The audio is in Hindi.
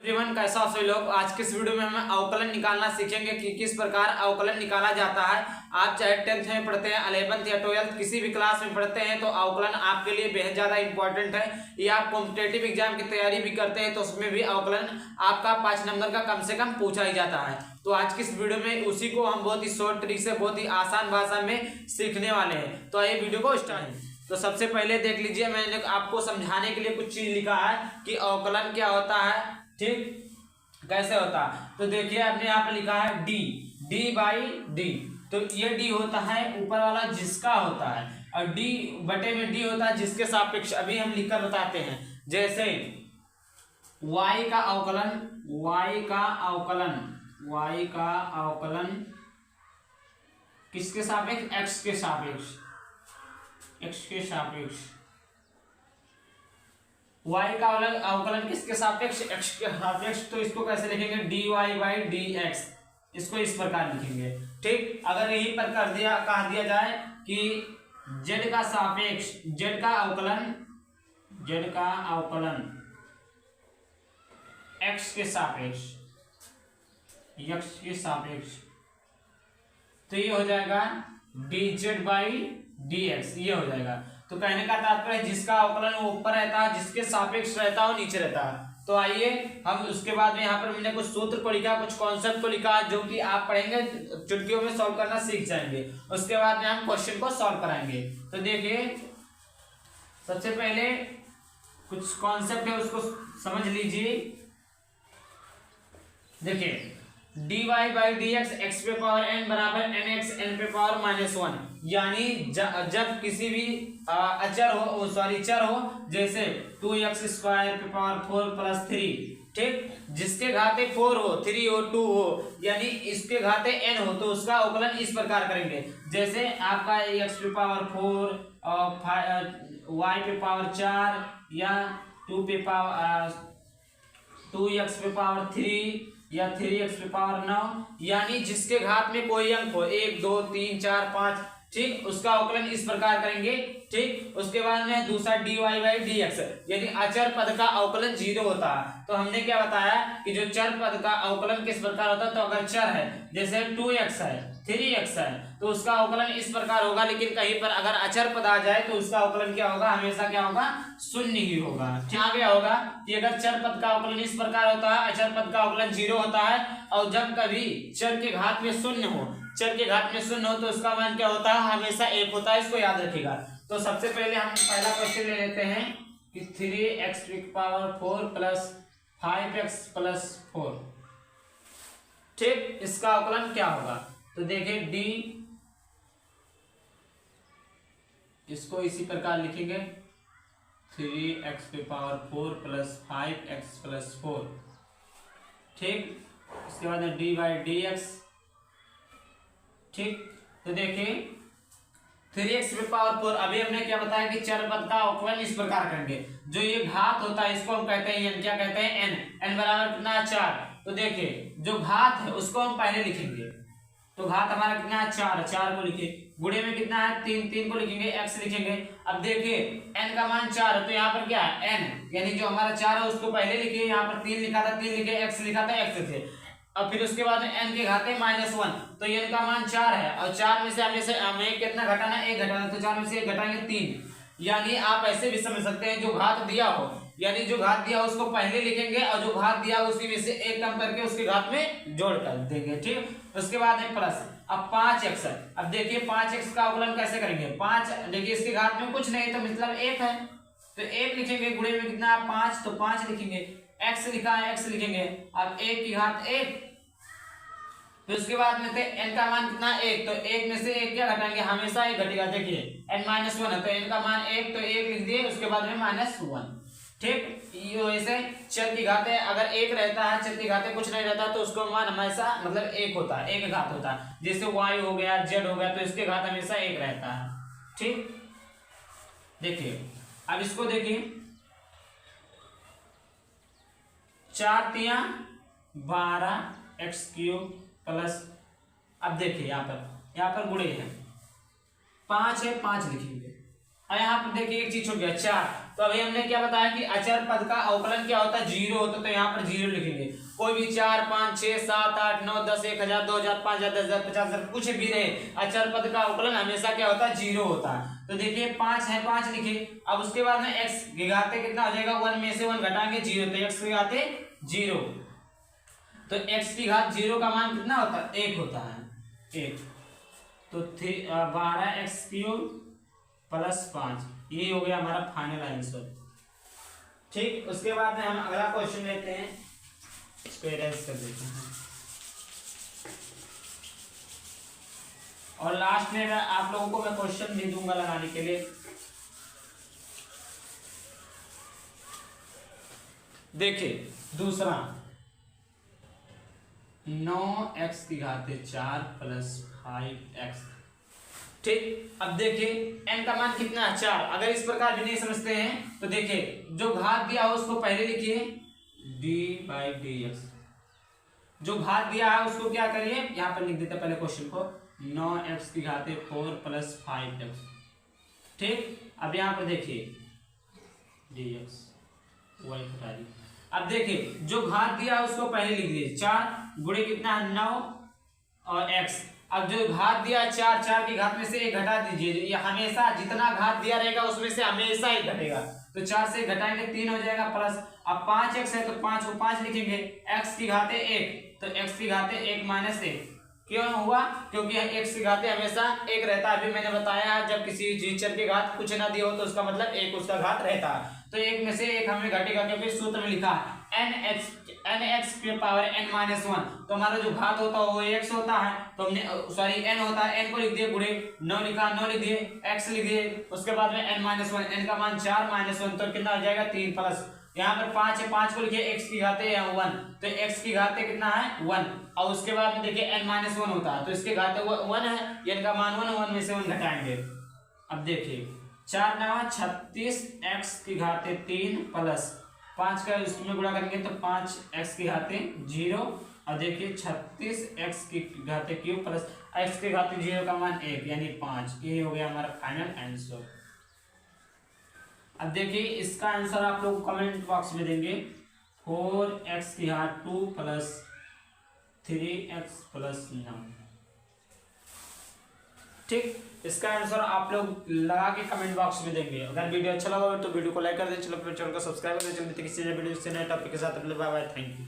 एवरीवन, कैसा हो सभी लोग। आज के इस वीडियो में हम अवकलन निकालना सीखेंगे कि किस प्रकार अवकलन निकाला जाता है। आप चाहे 10th में पढ़ते हैं, 11th या 12th किसी भी क्लास में पढ़ते हैं तो अवकलन आपके लिए बेहद ज़्यादा इंपॉर्टेंट है। या आप कॉम्पिटेटिव एग्जाम की तैयारी भी करते हैं तो उसमें भी अवकलन आपका 5 नंबर का कम से कम पूछा ही जाता है। तो आज की इस वीडियो में उसी को हम बहुत ही शॉर्ट ट्रिक से बहुत ही आसान भाषा में सीखने वाले हैं। तो आइए वीडियो को स्टार्ट। तो सबसे पहले देख लीजिए, मैंने आपको समझाने के लिए कुछ चीज लिखा है कि अवकलन क्या होता है, ठीक कैसे होता है। तो देखिए आपने यहाँ पे लिखा है डी बाई डी। तो ये डी होता है ऊपर वाला जिसका होता है, और डी बटे में डी होता है जिसके सापेक्ष। अभी हम लिखकर बताते हैं। जैसे y का अवकलन किसके सापेक्ष? x के सापेक्ष। y का अवकलन किसके सापेक्ष? x के सापेक्ष। तो इसको कैसे लिखेंगे? dy by D x. इसको इस प्रकार लिखेंगे, ठीक। अगर यही पर कह दिया जाए कि z का सापेक्ष, z का अवकलन x के सापेक्ष, तो ये हो जाएगा dz बाई dx, ये हो जाएगा। तो कहने का तात्पर्य जिसका अवकलन वो ऊपर रहता है, जिसके सापेक्ष रहता है वो नीचे रहता है। तो आइए हम उसके बाद में यहाँ पर मैंने कुछ सूत्र को लिखा, कुछ कॉन्सेप्ट को लिखा जो कि आप पढ़ेंगे चुटकियों में सॉल्व करना सीख जाएंगे। उसके बाद में हम क्वेश्चन को सॉल्व कराएंगे। तो देखिए सबसे पहले कुछ कॉन्सेप्ट है उसको समझ लीजिए। देखिए dy by D x, x पे पावर n बराबर nx n पे पावर -1। यानी जब किसी भी चर हो, जैसे 2x स्क्वायर पे पावर 4 प्लस 3, ठीक, जिसके घाते 4 हो, 3 हो, 2 हो, यानी इसके घाते n हो, तो उसका अवकलन इस प्रकार करेंगे। जैसे आपका x पे पावर 4 और y पे पावर 4 या 2x पे पावर 3 या 3x पे पावर 9, यानी जिसके घात में कोई अंक हो, 1 2 3 4 5, ठीक, उसका अवकलन इस प्रकार करेंगे, ठीक। उसके बाद में दूसरा dy बाई डी एक्स, यानी अचर पद का अवकलन 0 होता है। तो हमने क्या बताया कि जो चर पद का अवकलन किस प्रकार होता है। तो अगर चर है जैसे 2x है, 3x है, तो उसका अवकलन इस प्रकार होगा। लेकिन कहीं पर अगर अचर पद आ जाए तो उसका अवकलन क्या होगा? हमेशा क्या होगा? शून्य ही होगा। क्या गया होगा कि अगर चर पद का अवकलन इस प्रकार होता है, अचर पद का अवकलन 0 होता है, और जब कभी चर के घात में शून्य हो, तो उसका मान क्या होता है? हमेशा 1 होता है। इसको याद रखिएगा। तो सबसे पहले हम पहला क्वेश्चन ले लेते हैं कि 3x की पावर 4 प्लस 5x प्लस 4, ठीक, इसका अवकलन क्या होगा? तो देखिए d, इसको इसी प्रकार लिखेंगे 3x की पावर 4 प्लस 5x प्लस 4, ठीक। इसके बाद डी बाई डी एक्स, ठीक। तो देखिए 3x पे पावर 4, अभी हमने क्या बताया कि चर पद का अवकलन इस प्रकार करेंगे। जो ये घात होता है इसको हम कहते हैं n, क्या कहते हैं? n बराबर कितना? 4। तो देखिए जो घात है उसको हम पहले लिखेंगे। तो घात हमारा कितना है? 4 को लिखे, गुणे में कितना है? 3 को लिखेंगे, x लिखेंगे। अब देखिए n का मान 4 है, तो यहाँ पर क्या है? n, यानी जो हमारा 4 है उसको पहले लिखे। यहाँ पर 3 लिखा था, 3 लिखे, x लिखा था, x लिखे। अब फिर उसके बाद में n के घाते -1, तो n का मान 4 है, और 4 में से हमें कितना घटाना? 1 घटाना। तो 4 में से 1 घटाएंगे 3। यानी आप ऐसे भी समझ सकते हैं, जो घात दिया हो, यानी जो घात दिया हो उसको पहले लिखेंगे, और जो घात दिया हो उसी में से 1 कम करके उसके घात में जोड़ कर देंगे, ठीक। उसके बाद में प्लस, अब 5x है। अब देखिए 5x का अवकलन कैसे करेंगे? 5, देखिए इसके घात में कुछ नहीं, तो मतलब 1 है, तो 1 लिखेंगे। गुणे में कितना है? 5, तो 5 लिखेंगे। x लिखा है, x लिखेंगे। अब 1 की घात 1, तो उसके बाद में थे n का मान कितना? 1, तो 1 में से 1 क्या घटाएंगे? हमेशा 1 घटेगा। देखिए n -1 है, तो n का मान 1, तो 1 लिख दिए, उसके बाद में -1, ठीक। ये वैसे चर की घाते अगर 1 रहता है, चर की घाते कुछ नहीं रहता, तो उसका मान हमेशा मतलब 1 होता है, 1 घात होता है। जैसे y हो गया, z हो गया, तो इसके घात हमेशा 1 रहता है, ठीक। देखिए अब इसको देखिए 4 तिया 12 x³ प्लस, अब देखिए यहाँ पर गुणे है, 5 है, 5 लिखेंगे। और यहाँ पर देखिए एक चीज छूट गया, 4, तो अभी हमने क्या बताया कि अचर पद का अवकलन क्या होता है, जीरो होता है, तो यहाँ पर जीरो लिखेंगे। कोई भी 4 5 6 7 8 9 10 1000 2000 5000 10000 50000 कुछ भी रहे, अचर पद का अवकलन हमेशा क्या होता है, जीरो होता है। तो देखिए 5 है, 5 लिखे। अब उसके बाद में x की घाते कितना हो जाएगा, 1 में से 1 घटाएंगे 0, तो x की घाते 0। तो x की घात 0 का मान कितना होता है, 1 होता है, 1। तो 12x³ प्लस 5, ये हो गया हमारा फाइनल आंसर। ठीक, उसके बाद में हम अगला क्वेश्चन लेते हैं, इसको इरेज कर देते हैं। और लास्ट में मैं आप लोगों को मैं क्वेश्चन भी दूंगा लगाने के लिए। देखिए दूसरा 9x की घाते 4 प्लस 5x। ठीक, अब देखिए n का मान कितना है, 4। अगर इस प्रकार भी नहीं समझते हैं तो देखिए जो घात दिया हो उसको पहले लिखिए d/dx, जो घात दिया है उसको क्या करिए, यहाँ पर लिख देते पहले क्वेश्चन को, 9x की घाते 4 प्लस 5x। ठीक, अब यहाँ पर देखिए dx y हटा दी। अब देखिए जो घात दिया है उसको पहले लिख दीजिए, 4 गुणे कितना है 9 और x। अब जो घात दिया 4, 4 की घात में से 1 घटा दीजिए, ये हमेशा जितना घात दिया रहेगा उसमें से हमेशा 1 घटेगा, तो 4 से घटाएंगे 3 हो जाएगा प्लस। अब 5x है तो 5 को 5 लिखेंगे, x की घाते 1, तो x की घाते 1 माइनस 1 क्यों हुआ, क्योंकि x की घाते हमेशा 1 रहता है। अभी मैंने बताया जब किसी चीज की घात कुछ ना दिया हो तो उसका मतलब 1 उसका घात रहता है, तो 1 में से 1 हमें घटेगा, क्योंकि सूत्र में लिखा nx के पावर n-1, तो हमारा जो घात होता है वो x होता है, तो हमने सॉरी n होता है, n को लिख दिए गुणे 9 लिखा, 9 लिख दिए, x लिख दिए, उसके बाद में n-1, n का मान 4 -1 तो कितना हो जाएगा 3 प्लस। यहाँ पर 5 है, 5 को लिखिए, x की घाते 1, तो x की घाते कितना है 1, और उसके बाद में देखिए n-1 होता है, तो इसके घाते 1 है, n का मान 1, 1 में से 1 घटाएंगे। अब देखिए 4 9 36, x की घाते 3 प्लस 5 का इसमें गुणा करेंगे तो 5x की घाते 0, और देखिए 36x की घाते क्यूब प्लस x की घाते 0 का मान 1 यानी 5। ये हो गया हमारा फाइनल आंसर। अब देखिए इसका आंसर आप लोग कमेंट बॉक्स में देंगे, 4x की घात 2 प्लस 3x प्लस 9। ठीक, इसका आंसर आप लोग लगा के कमेंट बॉक्स में देंगे। अगर वीडियो अच्छा लगा हो तो वीडियो को लाइक कर दें, चैनल को सब्सक्राइब कर दें, किसी वीडियो से नए टॉपिक के साथ। Bye bye, thank you.